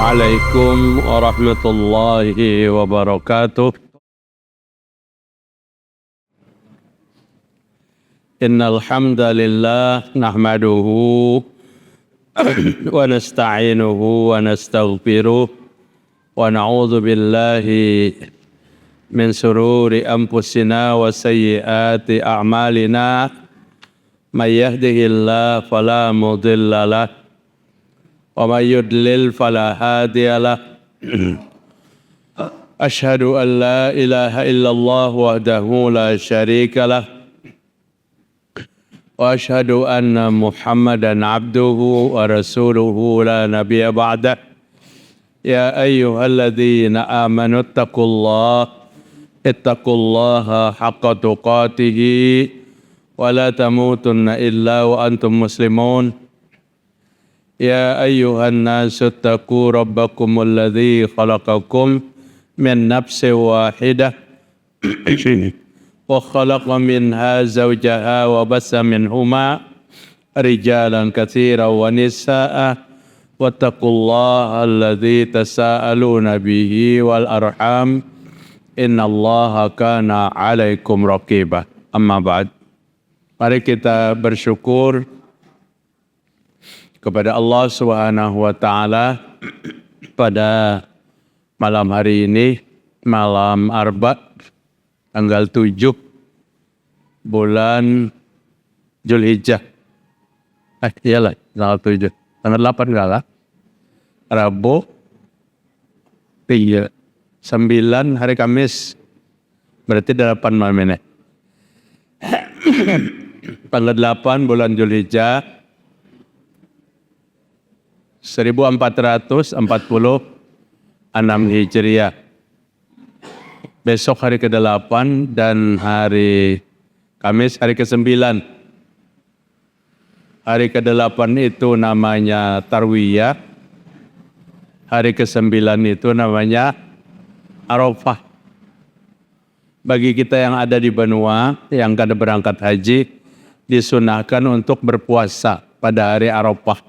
عليكم ورحمة الله وبركاته. إن الحمد لله نحمده ونستعينه ونستغفره ونعوذ بالله من شرور أنفسنا وسيئات أعمالنا. من يهده الله فلا مضل له ومن يضلل فلا هادي له. أشهد أن لا إله إلا الله وحده لا شريك له وأشهد أن محمدا عبده ورسوله لا نبي بعده. يا أيها الذين آمنوا اتقوا الله حق تقاته ولا تموتن إلا وأنتم مسلمون. يا أيها الناس اتقوا ربكم الذي خلقكم من نفس واحدة وخلق منها زوجها وبث منهما رجالا كثيرا ونساء واتقوا الله الذي تساءلون به والأرحام إن الله كان عليكم رقيبا. Amma ba'd. Mari kita bersyukur kepada Allah Subhanahu wa taala pada malam hari ini, malam Arba, tanggal 7 bulan Zulhijjah. Iyalah, tanggal 7. Tanggal 8 enggak lah? Rabu 9 hari Kamis. Berarti 8 malam ini. Tanggal 8 bulan Zulhijjah 1446 Hijriah. Besok hari ke-8 dan hari Kamis hari ke-9. Hari ke-8 itu namanya Tarwiyah. Hari ke-9 itu namanya Arafah. Bagi kita yang ada di benua, yang kada berangkat haji, disunahkan untuk berpuasa pada hari Arafah.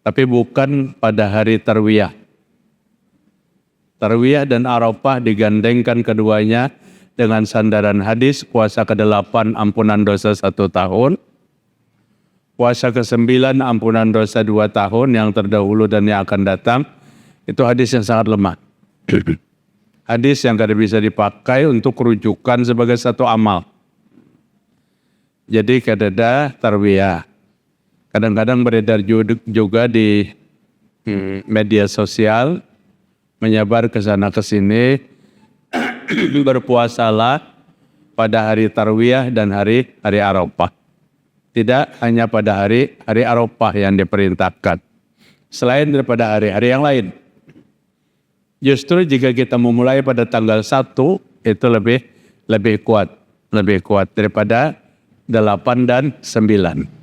Tapi bukan pada hari Tarwiyah. Tarwiyah dan Arafah digandengkan keduanya dengan sandaran hadis, puasa ke-8 ampunan dosa 1 tahun, puasa ke-9 ampunan dosa 2 tahun yang terdahulu dan yang akan datang. Itu hadis yang sangat lemah. Hadis yang kada bisa dipakai untuk rujukan sebagai satu amal. Jadi kadada Tarwiyah. Kadang-kadang beredar juga di media sosial, menyebar ke sana ke sini, berpuasalah pada hari Tarwiyah dan hari Arafah. Tidak hanya pada hari Arafah yang diperintahkan, selain daripada hari-hari yang lain. Justru jika kita memulai pada tanggal 1 itu lebih kuat daripada 8 dan 9.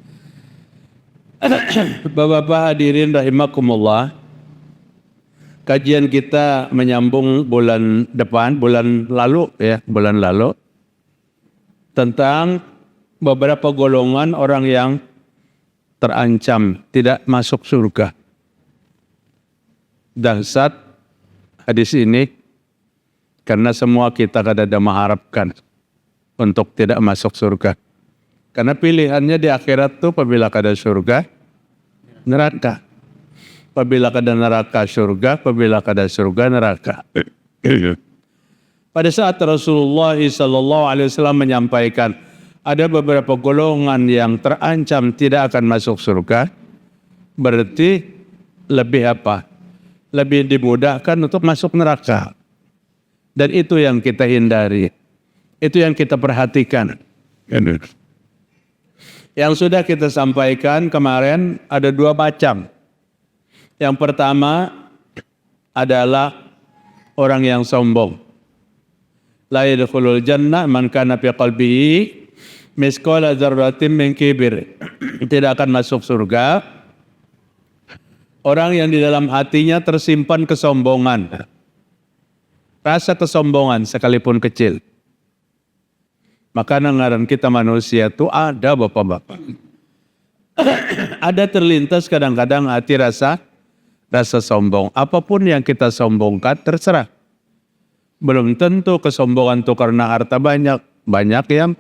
Bapak-bapak hadirin rahimakumullah, kajian kita menyambung bulan lalu tentang beberapa golongan orang yang terancam tidak masuk surga. Dahsyat hadis ini karena semua kita kadada mengharapkan untuk tidak masuk surga. Karena pilihannya di akhirat tuh apabila kada surga, neraka. Apabila kada neraka surga, apabila kada surga neraka. Pada saat Rasulullah SAW menyampaikan ada beberapa golongan yang terancam tidak akan masuk surga, berarti lebih apa? Lebih dimudahkan untuk masuk neraka. Dan itu yang kita hindari. Itu yang kita perhatikan. Yang sudah kita sampaikan kemarin ada 2 macam. Yang pertama adalah orang yang sombong. La yadkhulul jannah man kana fi qalbihi misqala dzarratin min kibir. Tidak akan masuk surga orang yang di dalam hatinya tersimpan kesombongan. Rasa kesombongan sekalipun kecil. Maka ngaran kita manusia itu ada bapak-bapak. Ada terlintas kadang-kadang hati rasa rasa sombong. Apapun yang kita sombongkan terserah. Belum tentu kesombongan itu karena harta banyak. Banyak yang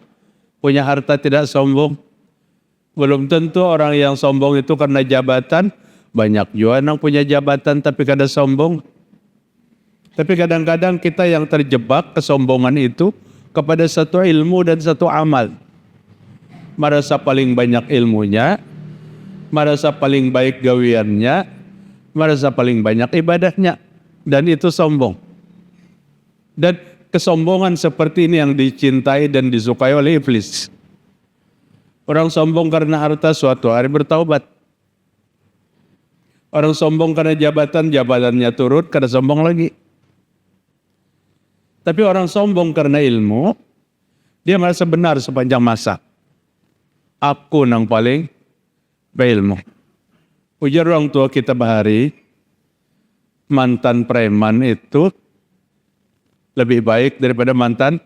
punya harta tidak sombong. Belum tentu orang yang sombong itu karena jabatan. Banyak juga yang punya jabatan tapi kadang sombong. Tapi kadang-kadang kita yang terjebak kesombongan itu kepada satu ilmu dan satu amal. Merasa paling banyak ilmunya, merasa paling baik gawiannya, merasa paling banyak ibadahnya, dan itu sombong. Dan kesombongan seperti ini yang dicintai dan disukai oleh iblis. Orang sombong karena harta suatu hari bertaubat. Orang sombong karena jabatan, jabatannya turun karena sombong lagi. Tapi orang sombong karena ilmu, dia merasa benar sepanjang masa. Aku yang paling berilmu. Ujar orang tua kita bahari, mantan preman itu lebih baik daripada mantan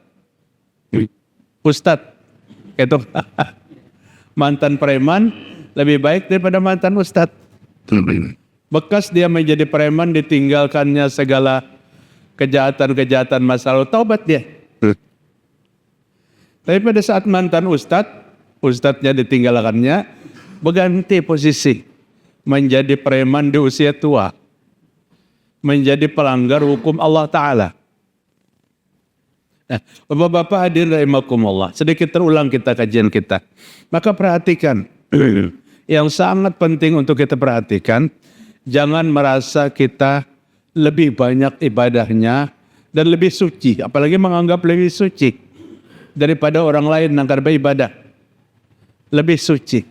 ustadz. Itu mantan preman lebih baik daripada mantan ustadz. Bekas dia menjadi preman, ditinggalkannya segala kejahatan-kejahatan masa lalu, taubat dia. Tapi pada saat mantan ustadznya ditinggalkannya, berganti posisi menjadi preman di usia tua, menjadi pelanggar hukum Allah Ta'ala. Nah, Bapak-bapak hadirin rahimakumullah, sedikit terulang kita kajian kita. Maka perhatikan, yang sangat penting untuk kita perhatikan, jangan merasa kita lebih banyak ibadahnya dan lebih suci, apalagi menganggap lebih suci daripada orang lain yang karena ibadah. Lebih suci.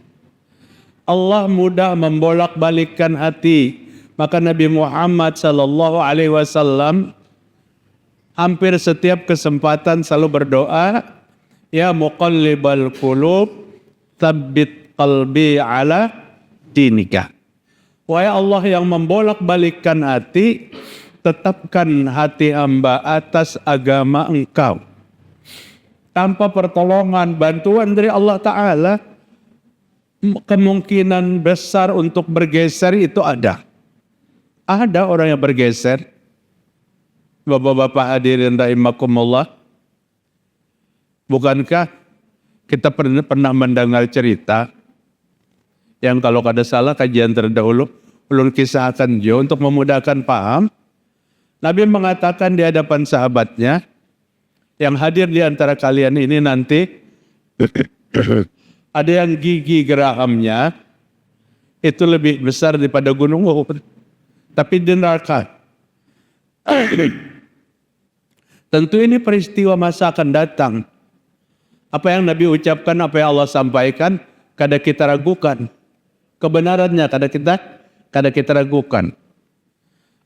Allah mudah membolak-balikkan hati. Maka Nabi Muhammad SAW hampir setiap kesempatan selalu berdoa, ya muqallibal qulub, tsabbit qalbi ala dinika. Wahai Allah yang membolak-balikkan hati, tetapkan hati hamba atas agama Engkau. Tanpa pertolongan, bantuan dari Allah Ta'ala, kemungkinan besar untuk bergeser itu ada. Ada orang yang bergeser. Bapak-bapak hadirin rahimakumullah, bukankah kita pernah mendengar cerita yang kalau kada salah kajian terdahulu ulun kisahkan jo untuk memudahkan paham. Nabi mengatakan di hadapan sahabatnya, yang hadir di antara kalian ini nanti ada yang gigi gerahamnya itu lebih besar daripada gunung Uhud, tapi di neraka. Tentu ini peristiwa masa akan datang. Apa yang Nabi ucapkan, apa yang Allah sampaikan, kada kita ragukan. Kebenarannya kada kita ragukan.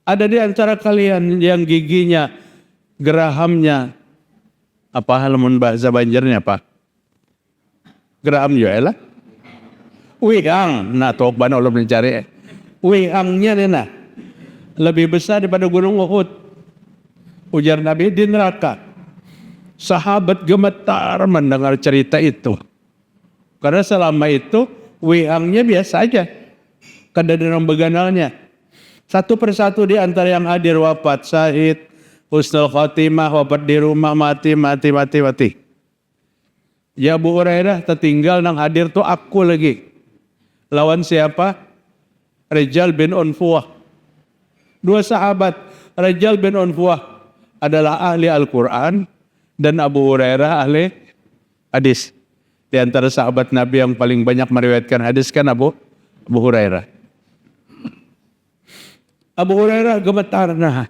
Ada di antara kalian yang giginya, gerahamnya, apa halaman bahasa Banjarnya apa? Geraham ya lah. Wihang, nah tokban Allah mencari. Wihangnya nena lebih besar daripada gunung Uhud. Ujar Nabi di neraka. Sahabat gemetar mendengar cerita itu. Karena selama itu wihangnya biasa aja. Kada ada orang beganalnya. Satu persatu di antara yang hadir wafat, syahid, husnul khotimah, wafat di rumah, mati. Ya Abu Hurairah tertinggal nang hadir tuh aku lagi. Lawan siapa? Rijal bin Unfuah. Dua sahabat, Rijal bin Unfuah adalah ahli Al-Quran dan Abu Hurairah ahli hadis. Di antara sahabat Nabi yang paling banyak meriwayatkan hadis kan Abu Hurairah. Abu Hurairah gemetar, nah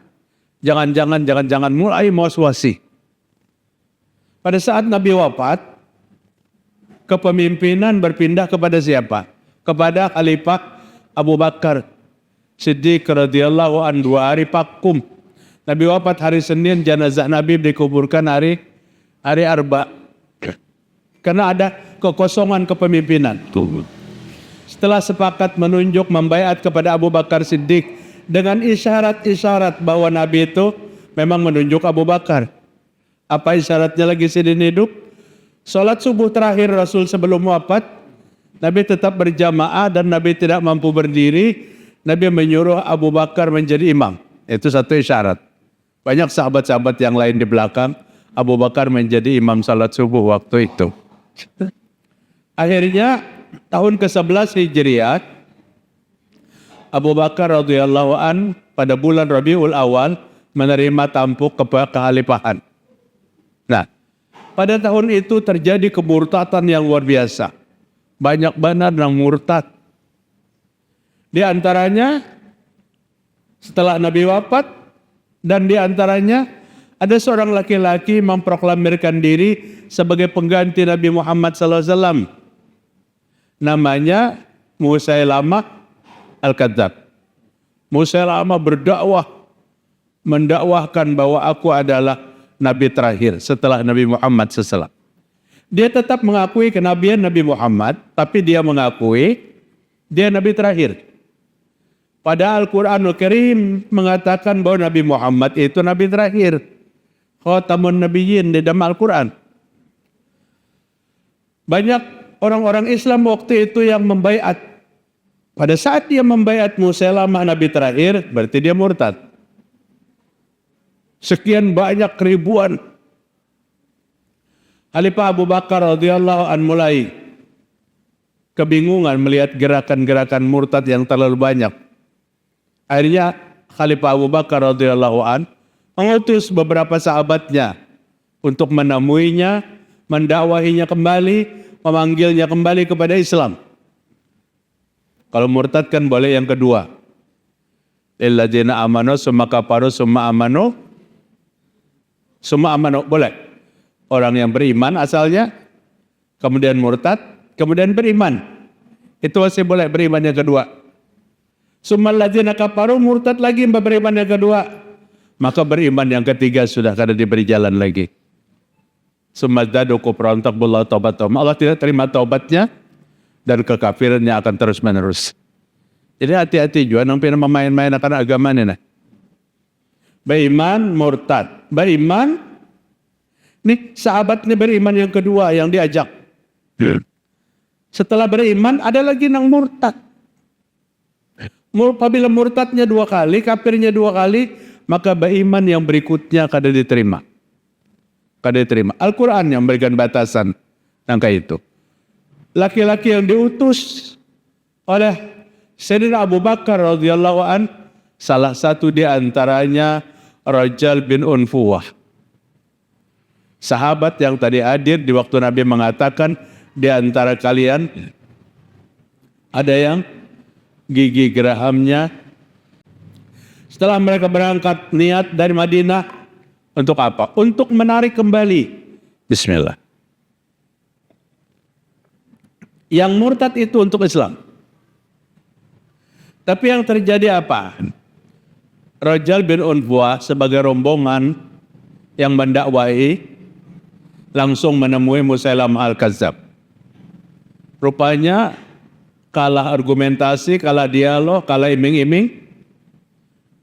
jangan-jangan mulai waswasi. Pada saat Nabi wafat, kepemimpinan berpindah kepada siapa? Kepada Khalifah Abu Bakar Siddiq radhiyallahu anhu. 2 hari vakum. Nabi wafat hari Senin, jenazah Nabi dikuburkan hari Arba. Karena ada kekosongan kepemimpinan. Setelah sepakat menunjuk membaiat kepada Abu Bakar Siddiq dengan isyarat-isyarat bahwa Nabi itu memang menunjuk Abu Bakar. Apa isyaratnya lagi sidin hidup? Salat subuh terakhir Rasul sebelum wafat, Nabi tetap berjamaah dan Nabi tidak mampu berdiri. Nabi menyuruh Abu Bakar menjadi imam. Itu satu isyarat. Banyak sahabat-sahabat yang lain di belakang, Abu Bakar menjadi imam salat subuh waktu itu. Akhirnya tahun ke-11 Hijriah, Abu Bakar radhiyallahu an pada bulan Rabiul Awal menerima tampuk kekhalifahan. Nah, pada tahun itu terjadi kemurtatan yang luar biasa. Banyak benar yang murtad. Di antaranya setelah Nabi wafat, dan di antaranya ada seorang laki-laki memproklamirkan diri sebagai pengganti Nabi Muhammad SAW. Namanya Musailamah Al-Kadzab. Musailamah berdakwah, mendakwahkan bahwa aku adalah Nabi terakhir setelah Nabi Muhammad SAW. Dia tetap mengakui kenabian Nabi Muhammad, tapi dia mengakui dia Nabi terakhir. Padahal Al-Quranul Karim mengatakan bahwa Nabi Muhammad itu Nabi terakhir. Khatamun Nabiyyin di dalam Al-Quran. Banyak orang-orang Islam waktu itu yang membaiat. Pada saat dia membaiat Musailamah Nabi terakhir, berarti dia murtad. Sekian banyak ribuan. Khalifah Abu Bakar radhiyallahu an mulai kebingungan melihat gerakan-gerakan murtad yang terlalu banyak. Akhirnya Khalifah Abu Bakar radhiyallahu an mengutus beberapa sahabatnya untuk menemuinya, mendakwahinya kembali, memanggilnya kembali kepada Islam. Kalau murtad kan boleh yang kedua. Illadzina amanu summa kafaru summa amanu. Summa amanu boleh. Orang yang beriman asalnya, kemudian murtad, kemudian beriman. Itu masih boleh beriman yang kedua. Summa alladzina kafaru, murtad lagi beriman yang kedua. Maka beriman yang ketiga sudah kada diberi jalan lagi. Summa zadu kufran taqballahu taubatahum. Allah tidak terima taubatnya dan kekafirannya akan terus menerus. Jadi hati-hati juga nang pina main-main akan agama ni nah. Beriman murtad. Beriman nih sahabatnya beriman yang kedua yang diajak. Setelah beriman ada lagi nang murtad. Apabila murtadnya 2 kali, kafirnya 2 kali, maka beriman yang berikutnya kada diterima. Kada diterima. Al-Quran yang memberikan batasan angka itu. Laki-laki yang diutus oleh Sayyidina Abu Bakar radhiyallahu an, salah satu di antaranya Rajal bin Unfuwah. Sahabat yang tadi hadir di waktu Nabi mengatakan di antara kalian ada yang gigi gerahamnya. Setelah mereka berangkat niat dari Madinah untuk apa? Untuk menarik kembali. Bismillah. Yang murtad itu untuk Islam. Tapi yang terjadi apa? Rajal bin Unfuwah sebagai rombongan yang mendakwahi langsung menemui Musailamah Al-Kadzab. Rupanya kalah argumentasi, kalah dialog, kalah iming-iming.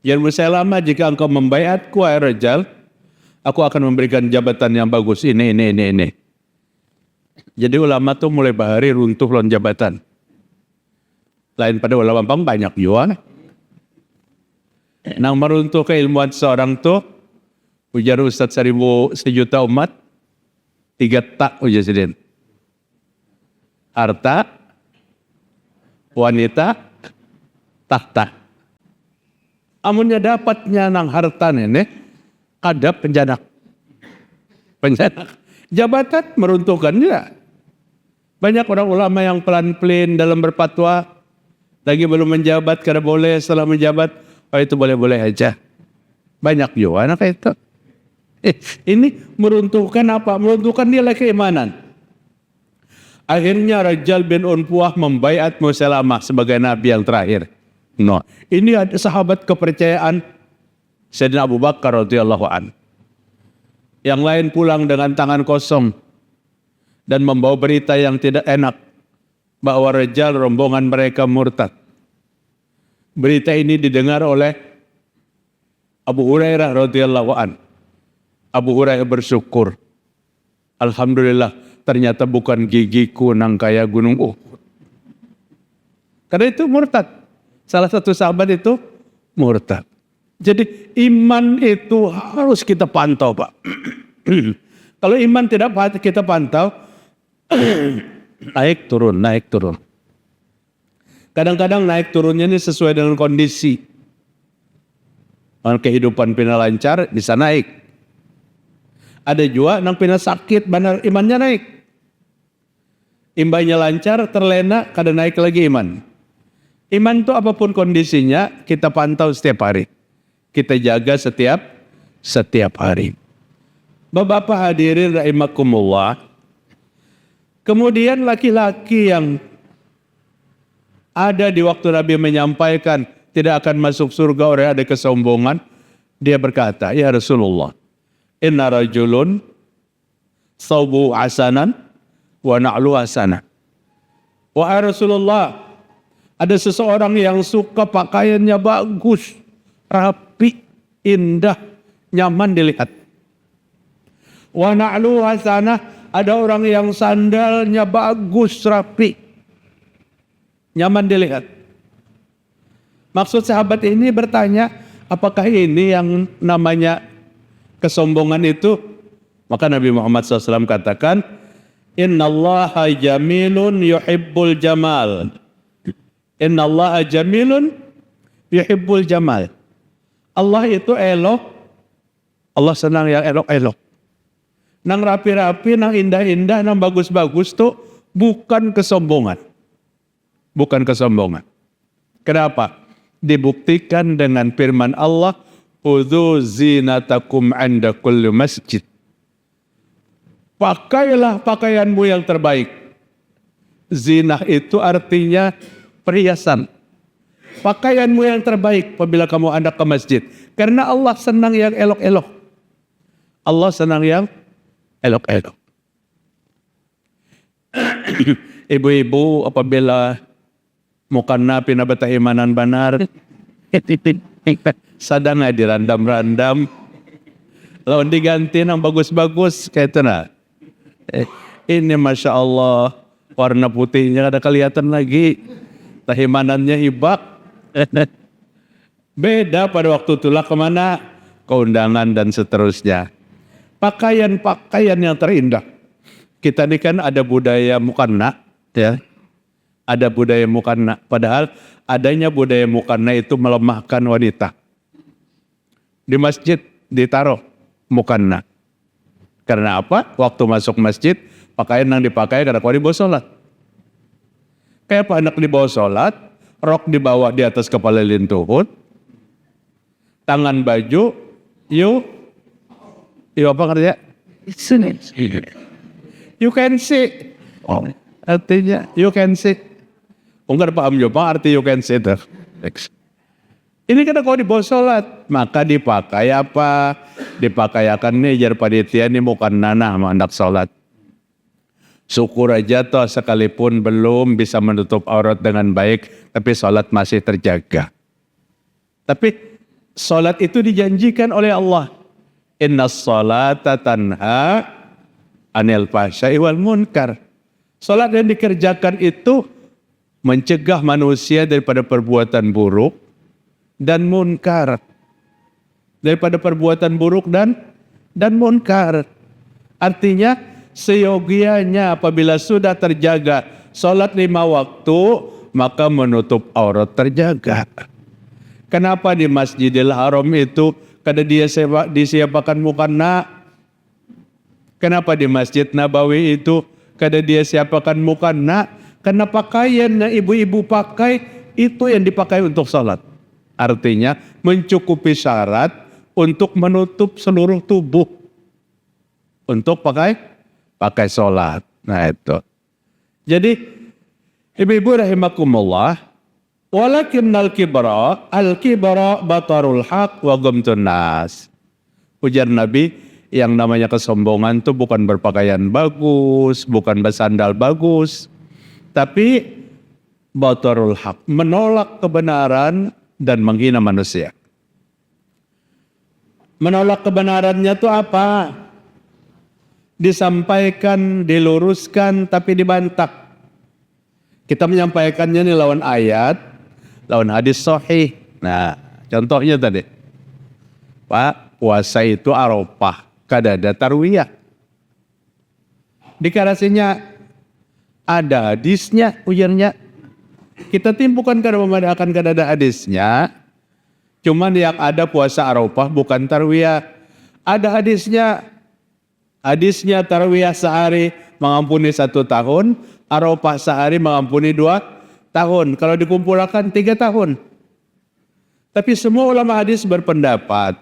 Ya Musailamah, jika engkau membaiatku wahai Rajal, aku akan memberikan jabatan yang bagus ini. Jadi ulama tuh mulai bahari runtuh lawan jabatan. Lain pada ulama bang banyak juga. Nang meruntuh keilmuan seorang tuh, ujar Ustadz 1.000 sejuta umat, 3 tak ujar sidin. Harta, wanita, tahta. Amunnya dapatnya nang harta nenek, kadap penjadak. Jabatan meruntuhkan juga. Banyak orang ulama yang pelan-pelan dalam berfatwa, lagi belum menjabat, kada boleh, setelah menjabat, oh itu boleh-boleh aja. Banyak juga anak itu. Ini meruntuhkan apa? Meruntuhkan nilai keimanan. Akhirnya Rajal bin Unfuwah membaiat Musailamah sebagai nabi yang terakhir. No, ini ada sahabat kepercayaan Sayyidina Abu Bakar radhiyallahu an. Yang lain pulang dengan tangan kosong dan membawa berita yang tidak enak bahwa Rajal rombongan mereka murtad. Berita ini didengar oleh Abu Hurairah radhiyallahu an. Abu Hurairah bersyukur. Alhamdulillah, ternyata bukan gigiku nang kaya gunung Uhud. Karena itu murtad. Salah satu sahabat itu murtad. Jadi iman itu harus kita pantau, Pak. Kalau iman tidak kita pantau, naik turun, naik turun. Kadang-kadang naik turunnya ini sesuai dengan kondisi. Kehidupan pina lancar, bisa naik. Ada juga yang pina sakit, benar imannya naik. Imbanya lancar, terlena, kadang naik lagi iman. Iman itu apapun kondisinya, kita pantau setiap hari. Kita jaga setiap hari. Bapak hadirin rahimakumullah. Kemudian laki-laki yang ada di waktu Nabi menyampaikan tidak akan masuk surga orang yang ada kesombongan, dia berkata, ya Rasulullah, inna rajulun thawbu hasanan wa na'lu hasanan. Wahai Rasulullah, ada seseorang yang suka pakaiannya bagus, rapi, indah, nyaman dilihat. Wa na'lu hasanah, ada orang yang sandalnya bagus, rapi, nyaman dilihat. Maksud sahabat ini bertanya, apakah ini yang namanya kesombongan itu? Maka Nabi Muhammad SAW katakan, innallaha jamilun yuhibbul jamal. Innallaha jamilun yuhibbul jamal. Allah itu elok, Allah senang yang elok-elok. Nang rapi-rapi, nang indah-indah, nang bagus-bagus tuh bukan kesombongan. Bukan kesombongan. Kenapa? Dibuktikan dengan firman Allah, khudzu zinatakum 'inda kulli masjid. Pakailah pakaianmu yang terbaik. Zinah itu artinya perhiasan. Pakaianmu yang terbaik apabila kamu hendak ke masjid. Karena Allah senang yang elok-elok. Allah senang yang elok-elok. Ibu-ibu apabila mukanna pinabata imanan benar, sadang dirandam-randam, lawan diganti yang bagus-bagus kayak itu nah. Ini Masya Allah, warna putihnya ada kelihatan lagi, tahimanannya hibak. Beda pada waktu itulah kemana, keundangan dan seterusnya. Pakaian-pakaian yang terindah. Kita ini kan ada budaya mukanna, ya. Ada budaya mukanna, padahal adanya budaya mukanna itu melemahkan wanita. Di masjid ditaruh mukanna. Karena apa? Waktu masuk masjid, pakaian yang dipakai karena kau dibawa sholat. Kayak apa anak dibawa sholat, rok di bawah di atas kepala lintuhut, tangan baju, you apa artinya? You can see. Artinya you can see. Enggak paham juga arti you can see itu. Ini kan kalau dibawa sholat, maka dipakai apa? Dipakai akan nih jar panitia ini bukan nanah hendak sholat. Syukur aja toh sekalipun belum bisa menutup aurat dengan baik, tapi sholat masih terjaga. Tapi sholat itu dijanjikan oleh Allah. Inna sholata tanha anil fahsya'i wal munkar. Sholat yang dikerjakan itu mencegah manusia daripada perbuatan buruk dan munkar. Daripada perbuatan buruk dan munkar. Artinya seyogianya apabila sudah terjaga sholat 5 waktu, maka menutup aurat terjaga. Kenapa di Masjidil Haram itu kada dia disiapakan mukanna? Kenapa di Masjid Nabawi itu kada dia siapakan mukanna? Karena pakaian yang ibu-ibu pakai itu yang dipakai untuk sholat. Artinya mencukupi syarat untuk menutup seluruh tubuh. Untuk pakai sholat. Nah itu. Jadi ibu-ibu rahimakumullah, walakinnal kibra al-kibra batarul haq wa ghamtun nas. Ujar Nabi, yang namanya kesombongan itu bukan berpakaian bagus, bukan bersandal bagus, tapi batarul haq, menolak kebenaran dan menghina manusia. Menolak kebenarannya itu apa? Disampaikan, diluruskan, tapi dibantah. Kita menyampaikannya ini lawan ayat, lawan hadis sahih. Nah, contohnya tadi, Pak, puasa itu Arafah, kadada tarwiyah. Deklarasinya ada hadisnya, ujarnya. Kita timpukan kada memadakan kadada hadisnya. Cuman yang ada puasa Arafah bukan tarwiyah. Ada hadisnya. Hadisnya tarwiyah sehari mengampuni 1 tahun, Arafah sehari mengampuni 2 tahun. Kalau dikumpulkan 3 tahun. Tapi semua ulama hadis berpendapat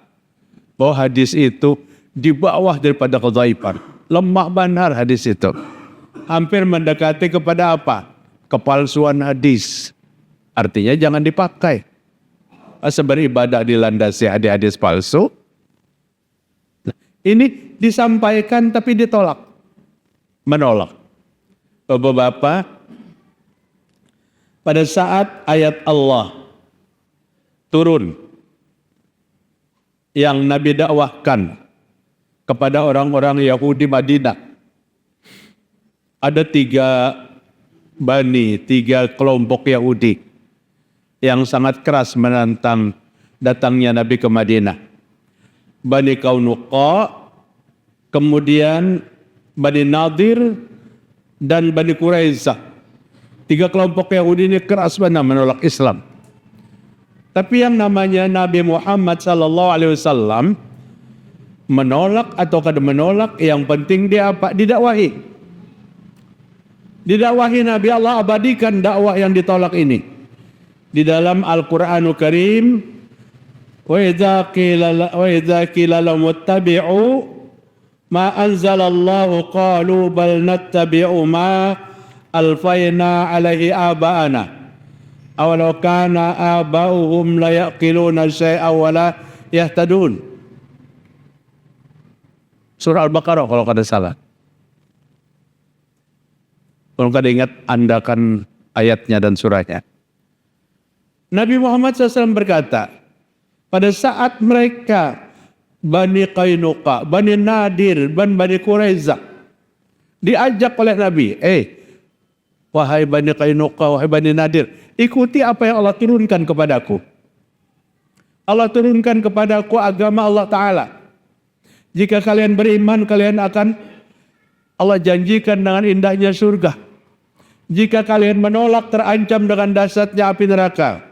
bahwa hadis itu di bawah daripada kedhaifan. Lemah benar hadis itu. Hampir mendekati kepada apa? Kepalsuan hadis. Artinya jangan dipakai. Masa beribadah dilandasi hadis palsu. Ini disampaikan tapi ditolak. Menolak. Bapak-bapak, pada saat ayat Allah turun yang Nabi dakwahkan kepada orang-orang Yahudi Madinah, ada 3 kelompok Yahudi yang sangat keras menentang datangnya Nabi ke Madinah. Bani Qainuqa, kemudian Bani Nadir, dan Bani Quraisyah. 3 kelompok Yahudi ini keras benar menolak Islam. Tapi yang namanya Nabi Muhammad SAW menolak atau kada menolak, yang penting dia apa? Didakwahi. Didakwahi Nabi, Allah abadikan dakwah yang ditolak ini. Di dalam Al-Quranul Karim, wa idza qila lahum ittabi'u ma anzalallahu qalu bal nattabi'u ma alfayna alaihi aba'ana awalau kana aba'uhum la yaqiluna syai'an wa la yahtadun. Surah Al-Baqarah kalau kada salah. Kalau kada ingat, Anda kan ayatnya dan surahnya. Nabi Muhammad SAW berkata, pada saat mereka Bani Qainuqa, Bani Nadir, dan Bani Quraisyah diajak oleh Nabi, wahai Bani Qainuqa, wahai Bani Nadir, ikuti apa yang Allah turunkan kepadaku. Allah turunkan kepadaku agama Allah Ta'ala. Jika kalian beriman, kalian akan, Allah janjikan dengan indahnya surga. Jika kalian menolak, terancam dengan dahsyatnya api neraka.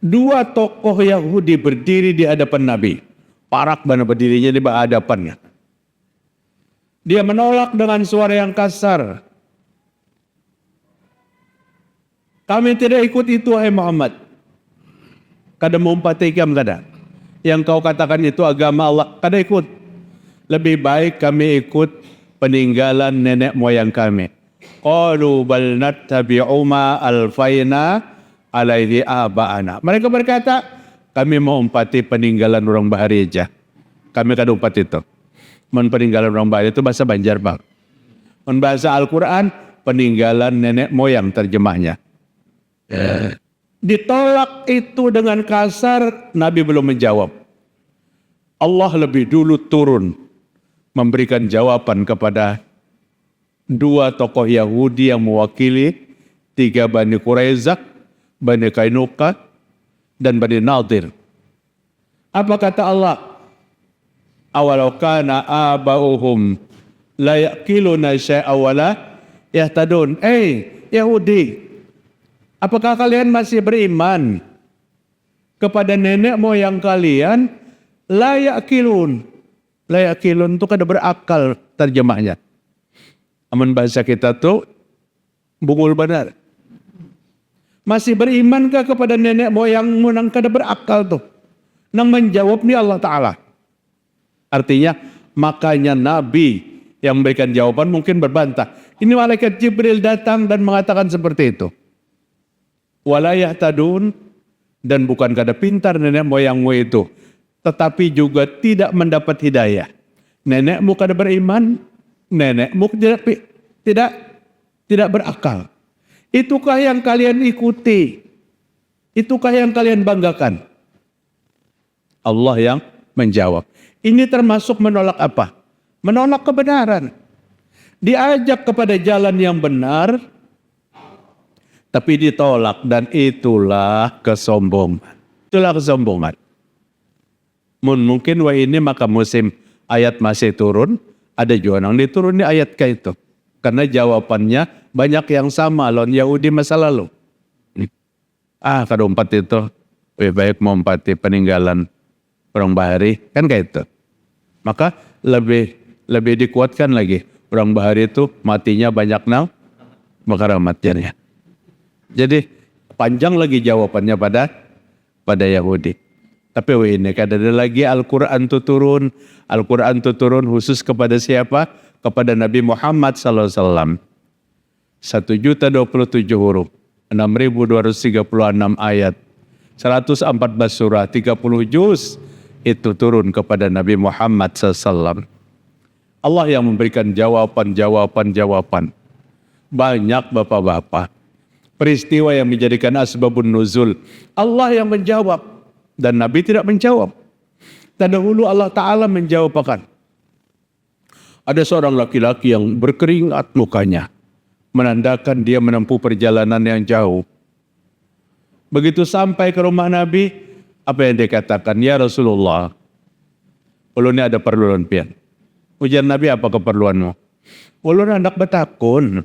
2 tokoh Yahudi berdiri di hadapan Nabi. Parak benar berdirinya di hadapannya. Dia menolak dengan suara yang kasar. Kami tidak ikut itu, wahai Muhammad. Kada mumpatikam kada. Yang kau katakan itu agama Allah, kada ikut. Lebih baik kami ikut peninggalan nenek moyang kami. Qalu bal nattabi'u ma alfayna alaihi aba'ana. Mereka berkata, kami mau umpati peninggalan orang bahari aja. Kami kada umpat itu. Peninggalan orang bahari itu bahasa Banjar, Bang. Bahasa Al-Quran, peninggalan nenek moyang terjemahnya. Ditolak itu dengan kasar, Nabi belum menjawab. Allah lebih dulu turun memberikan jawaban kepada 2 tokoh Yahudi yang mewakili 3 Bani Quraisyah, Bani Qainuqa, dan Bani Nadir. Apa kata Allah? Awalau kana aba'uhum la yaqiluna syai'an wa la yahtadun. Yahudi, apakah kalian masih beriman kepada nenek moyang kalian? La yaqilun. La yaqilun itu kada berakal terjemahnya. Amun bahasa kita tuh bungul benar. Masih berimankah kepada nenek moyangmu nang kada berakal tuh? Nang menjawab ni Allah Ta'ala. Artinya, makanya Nabi yang memberikan jawaban mungkin berbantah. Ini malaikat Jibril datang dan mengatakan seperti itu. Wala yahtadun, dan bukan kada pintar nenek moyangmu itu, tetapi juga tidak mendapat hidayah. Nenekmu kada beriman, nenekmu tidak berakal. Itukah yang kalian ikuti? Itukah yang kalian banggakan? Allah yang menjawab. Ini termasuk menolak apa? Menolak kebenaran. Diajak kepada jalan yang benar, Tapi ditolak, dan itulah kesombongan. Itulah kesombongan. Mungkin ini maka musim ayat masih turun, ada juga yang diturun di ayat kayak itu. Karena jawabannya banyak yang sama lawan Yahudi masa lalu. Kalau umpat itu lebih baik mengumpati peninggalan orang Bahari, kan kayak itu. Maka lebih dikuatkan lagi. Orang Bahari itu matinya banyak keramatnya. Jadi panjang lagi jawabannya pada Yahudi. Tapi ini kan ada lagi Al-Quran itu turun. Al-Quran itu turun khusus kepada siapa? Kepada Nabi Muhammad SAW. 1.027 huruf, 6.236 ayat, 114 surah, 30 juz, itu turun kepada Nabi Muhammad SAW. Allah yang memberikan jawaban. Banyak bapak-bapak. Peristiwa yang menjadikan asbabun nuzul. Allah yang menjawab. Dan Nabi tidak menjawab. Terdahulu Allah Ta'ala menjawabkan. Ada seorang laki-laki yang berkeringat mukanya. Menandakan dia menempuh perjalanan yang jauh. Begitu sampai ke rumah Nabi, apa yang dia katakan? Ya Rasulullah, ulun ada perluan pian. Ujian Nabi, apa keperluanmu? Ulun anak betakun.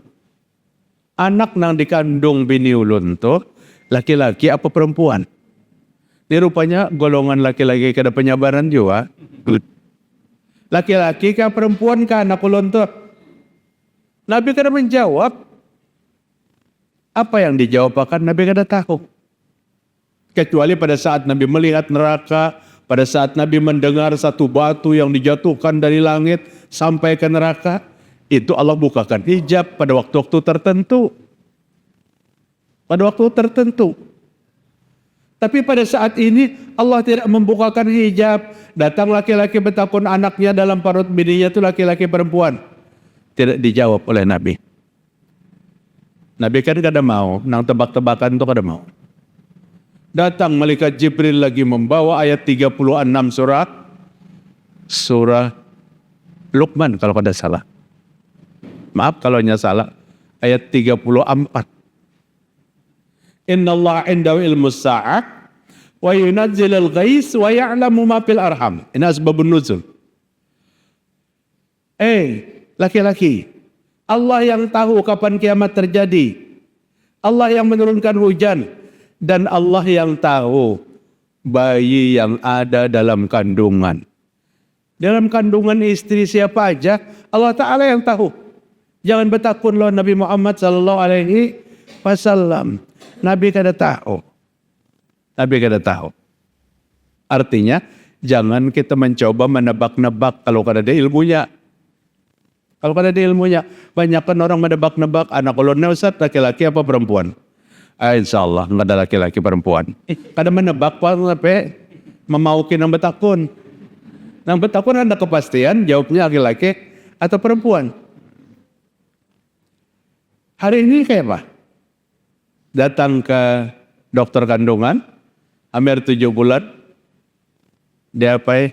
Anak nang dikandung bini ulun tuh laki-laki apa perempuan? Ini rupanya golongan laki-laki kada penyabaran juga. Laki-laki kah perempuan kah anak ulun tuh? Nabi kada menjawab. Apa yang dijawabkan Nabi kada tahu. Kecuali pada saat Nabi melihat neraka, pada saat Nabi mendengar satu batu yang dijatuhkan dari langit sampai ke neraka, itu Allah bukakan hijab pada waktu-waktu tertentu. Pada waktu tertentu. Tapi pada saat ini Allah tidak membukakan hijab. Datang laki-laki betakun anaknya dalam perut bininya itu laki-laki perempuan. Tidak dijawab oleh Nabi. Nabi kan kada mau, nang tebak-tebakan itu kada mau. Datang malaikat Jibril lagi membawa ayat 36 surah Luqman kalau kada salah. Maaf kalau salah. Ayat 34. Inna Allah indahu ilmu sa'ah wa yunazzilul ghais wa ya'lamu ma fil arham. Ini asbabun nuzul. Laki-laki, Allah yang tahu kapan kiamat terjadi. Allah yang menurunkan hujan. Dan Allah yang tahu bayi yang ada dalam kandungan. Dalam kandungan istri siapa aja, Allah Ta'ala yang tahu. Jangan bertakun lawan Nabi Muhammad SAW. Nabi kada tahu. Nabi kada tahu. Artinya, jangan kita mencoba menebak-nebak kalau kada ada ilmunya. Kalau kada ada ilmunya, banyakkan orang menebak-nebak anak ulunnya Ustaz laki-laki apa perempuan. Insya Allah nggak ada laki-laki perempuan. Kada menebak apa sampai memaukin nang betakun. Nang betakun ada kepastian jawabnya laki-laki atau perempuan. Hari ini kayak apa? Datang ke dokter kandungan, hampir 7 bulan, dia apa?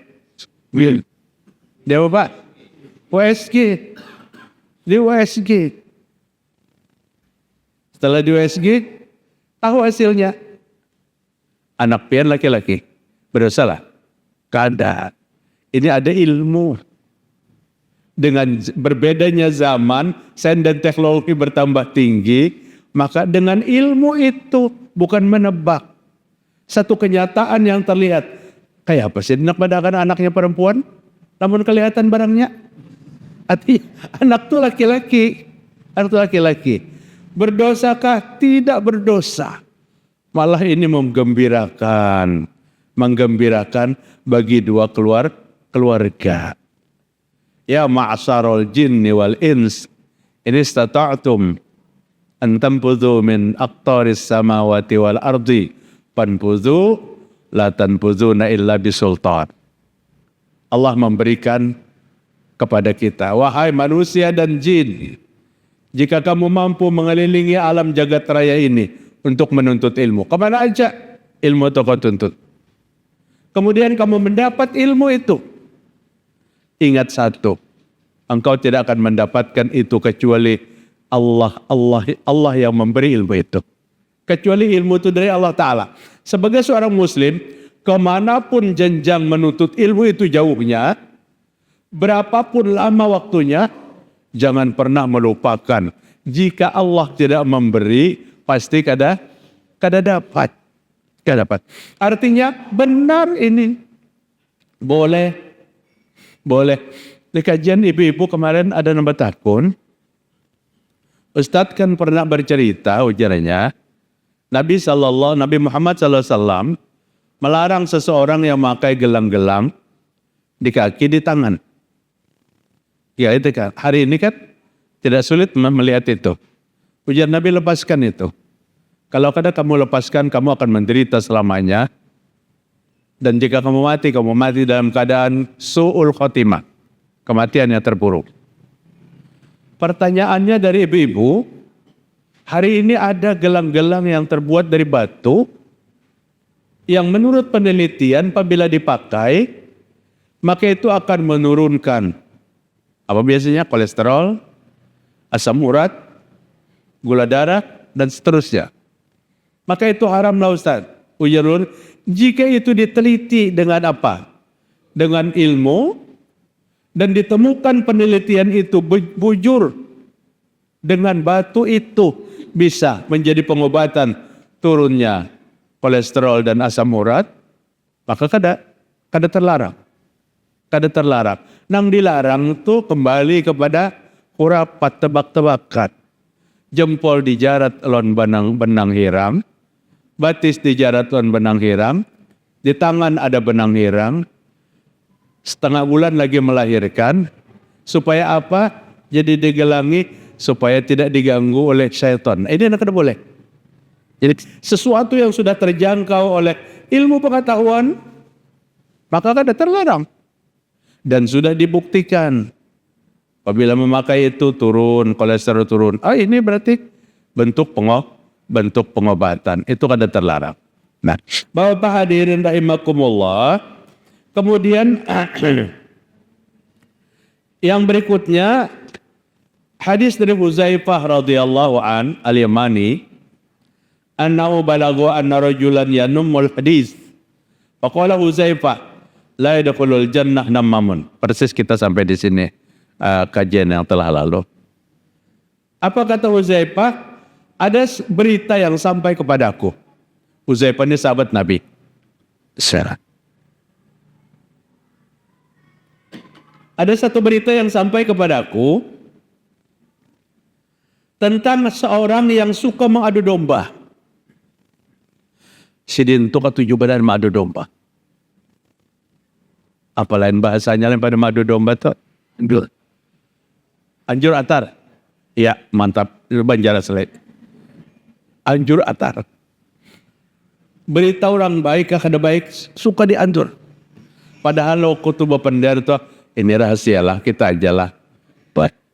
Dia apa? USG. Di USG. Setelah di USG, tahu hasilnya. Anak pian laki-laki. Berdosa lah? Kada. Ini ada ilmu. Dengan berbedanya zaman, sains dan teknologi bertambah tinggi, maka dengan ilmu itu bukan menebak. Satu kenyataan yang terlihat. Kayak apa sih nak badakan anaknya perempuan? Namun kelihatan barangnya. Artinya anak itu laki-laki. Anak itu laki-laki. Berdosakah? Tidak berdosa. Malah ini menggembirakan bagi dua keluarga. Ya ma'asarul jinni wal ins, in istata'tum an tanfudhu min aqtaris samawati wal ardi fanfudhu la tanfudhuna illa bisultan. Allah memberikan kepada kita, wahai manusia dan jin, jika kamu mampu mengelilingi alam jagat raya ini untuk menuntut ilmu, kemana aja ilmu itu kau tuntut. Kemudian kamu mendapat ilmu itu. Ingat satu, engkau tidak akan mendapatkan itu kecuali Allah yang memberi ilmu itu. kecuali ilmu itu dari Allah Ta'ala. Sebagai seorang muslim, kemanapun jenjang menuntut ilmu itu jauhnya, berapapun lama waktunya, jangan pernah melupakan. Jika Allah tidak memberi, pasti kada dapat. Kada dapat. Artinya benar ini. Boleh. Di kajian ibu-ibu kemarin ada nambah takun. Ustadz kan pernah bercerita ujarnya, Nabi Muhammad SAW melarang seseorang yang memakai gelang-gelang di kaki, di tangan. Ya itu kan, hari ini kan tidak sulit melihat itu. Ujar Nabi, lepaskan itu. Kalau kadang kamu lepaskan, kamu akan menderita selamanya. Dan jika kamu mati dalam keadaan su'ul khotimah. Kematian yang terburuk. Pertanyaannya dari ibu-ibu, hari ini ada gelang-gelang yang terbuat dari batu yang menurut penelitian apabila dipakai maka itu akan menurunkan apa biasanya kolesterol, asam urat, gula darah dan seterusnya. Maka itu haramlah Ustaz. Ujarun, jika itu diteliti dengan apa? Dengan ilmu dan ditemukan penelitian itu bujur dengan batu itu bisa menjadi pengobatan turunnya kolesterol dan asam urat, maka kada terlarang. Kada terlarang. Nang dilarang itu kembali kepada kurapat tebak-tebakan. Jempol dijarat lon benang hiram, batis dijarat lon benang hiram, di tangan ada benang hiram, setengah bulan lagi melahirkan, supaya apa? Jadi digelangi supaya tidak diganggu oleh syaitan. Ini kada boleh. Jadi sesuatu yang sudah terjangkau oleh ilmu pengetahuan, maka kada terlarang. Dan sudah dibuktikan. Apabila memakai itu turun, kolesterol turun. Ini berarti bentuk pengobatan. Itu kada terlarang. Nah, Bapak hadirin rahimakumullah. Kemudian yang berikutnya hadis dari Huzaifah radhiyallahu an al-Yamani, annahu balagha anna rajulan yanummul hadis. Faqala Huzaifah, la yadkhulul jannah namamun. Persis kita sampai di sini kajian yang telah lalu. Apa kata Huzaifah? Ada berita yang sampai kepadaku. Huzaifah ini sahabat Nabi. Ada satu berita yang sampai kepadaku tentang seorang yang suka mengadu domba. Sidin tu ketujuh badan mengadu domba. Apa lain bahasanya lain pada mengadu domba tu? Anjur atar. Ya, mantap. Banjara selek. Anjur atar. Berita orang baik kada baik suka dianjur. Padahal lo kutubah pendar tu ini rahasialah, kita ajalah.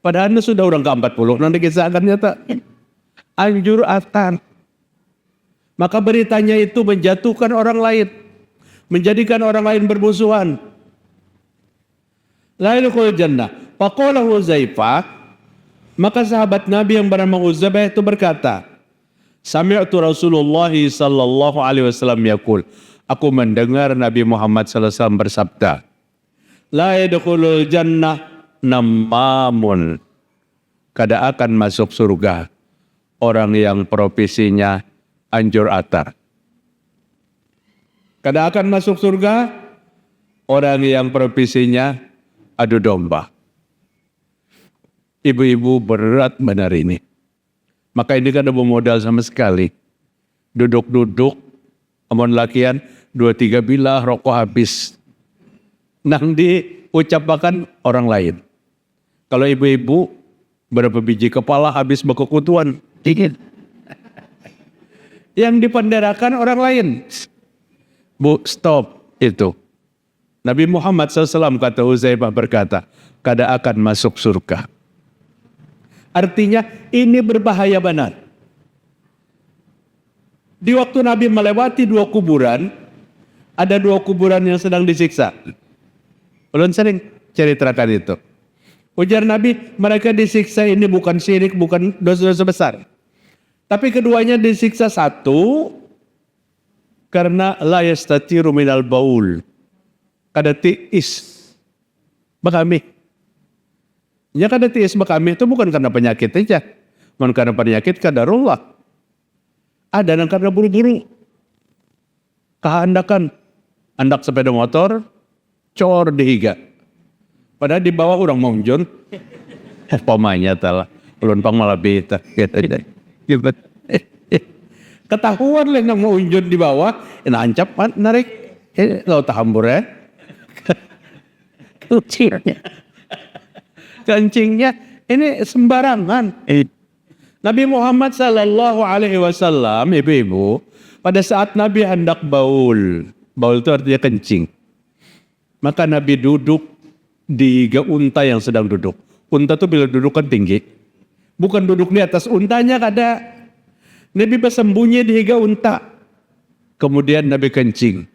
Padahal sudah orang ke-40, nanti kisahkan nyata. Anjur atar. Maka beritanya itu menjatuhkan orang lain. Menjadikan orang lain bermusuhan. La yadkhulul jannah. Faqala Huzaifah, maka sahabat Nabi yang bernama Huzaifah itu berkata, Sami'tu Rasulullah sallallahu alaihi wasallam yaqul, aku mendengar Nabi Muhammad sallallahu alaihi wasallam bersabda, la yadkhulul jannah namamun. Kada akan masuk surga orang yang profesinya anjur atar. Kada akan masuk surga orang yang profesinya adu domba. Ibu-ibu berat benar ini. Maka ini kada bermodal sama sekali. Duduk-duduk, amun lakian 2-3 bilah rokok habis. Nang diucapkan orang lain. Kalau ibu-ibu berapa biji kepala habis berkekutuan, dikit. Yang dipenderakan orang lain. Bu, stop itu. Nabi Muhammad SAW kata Huzaifah berkata, kada akan masuk surga. Artinya ini berbahaya benar. Di waktu Nabi melewati 2 kuburan, ada 2 kuburan yang sedang disiksa. Ulun sering ceritakan itu. Ujar Nabi, mereka disiksa ini bukan syirik, bukan dosa-dosa besar. Tapi keduanya disiksa, satu karena la yastatiru minal baul, kada tiis bakami. Ya kada tiis bakami itu bukan karena penyakit aja, bukan karena penyakit kadarullah. Ada yang karena buru-buru, kehendakan, hendak sepeda motor, cor dihiga. Padahal di bawah orang maunjun, pamanya talah, ulun pang malah beta. Ketahuan lah yang maunjun di bawah, ancap narik, laut hambur ya. Kencingnya ini sembarangan. Nabi Muhammad sallallahu alaihi wasallam, ibu-ibu, pada saat Nabi hendak baul itu artinya kencing. Maka Nabi duduk di unta yang sedang duduk. Unta itu bila duduk kan tinggi. Bukan duduk di atas untanya, kada. Nabi bersembunyi di higa unta. Kemudian Nabi kencing.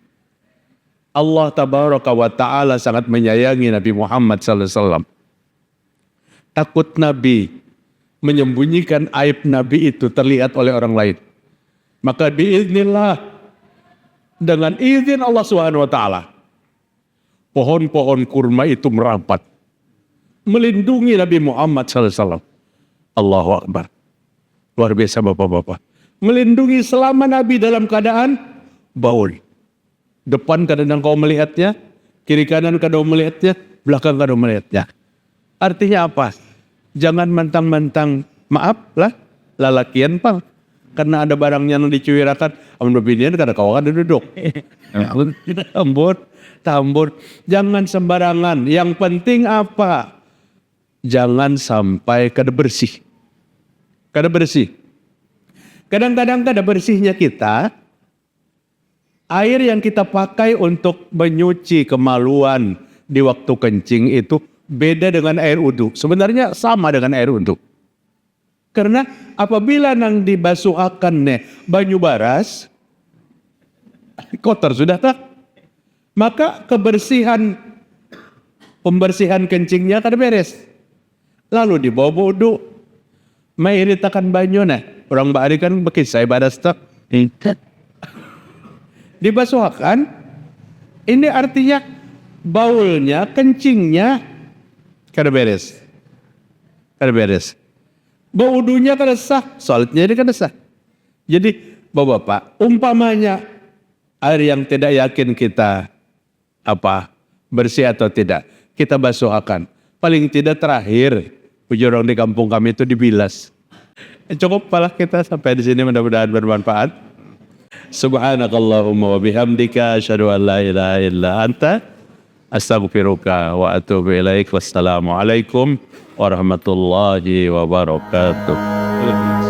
Allah tabaraka wa ta'ala sangat menyayangi Nabi Muhammad sallallahu alaihi wasallam. Takut Nabi menyembunyikan aib Nabi itu terlihat oleh orang lain. Maka biiznillah, dengan izin Allah Subhanahu wa taala, pohon-pohon kurma itu merapat melindungi Nabi Muhammad sallallahu alaihi wasallam. Allahu akbar. Luar biasa Bapak-bapak. Melindungi selama Nabi dalam keadaan baul. Depan kadang kau melihatnya, kiri kanan kadang melihatnya, belakang kadang melihatnya. Artinya apa? Jangan mentang-mentang maaf lah lalakian pang karena ada barangnya yang dicuirakan amun bebinian kada kawan duduk. Tambur. Jangan sembarangan. Yang penting apa? Jangan sampai kada bersih. Kada bersih. Kadang-kadang kada bersihnya kita, air yang kita pakai untuk menyuci kemaluan di waktu kencing itu beda dengan air wudhu. Sebenarnya sama dengan air wudhu. Karena apabila nang dibasuhakan banyu baras, kotor sudah tak? Maka pembersihan kencingnya kada beres. Lalu dibawa wudhu, mairitakan banyu orang bahari kan bekisai baras tak? Dibasuhakan, ini artinya baulnya, kencingnya kada beres. Bau wudunya kada sah, salatnya ini kada sah. Jadi Bapak, umpamanya air yang tidak yakin kita bersih atau tidak, kita basuhakan. Paling tidak terakhir, orang di kampung kami itu dibilas. Cukup pala kita sampai di sini, mudah-mudahan bermanfaat. Subhanakallahumma wa bihamdika asyhadu an la ilaha illa anta astaghfiruka wa atubu ilaik. Wassalamualaikum warahmatullahi wabarakatuh.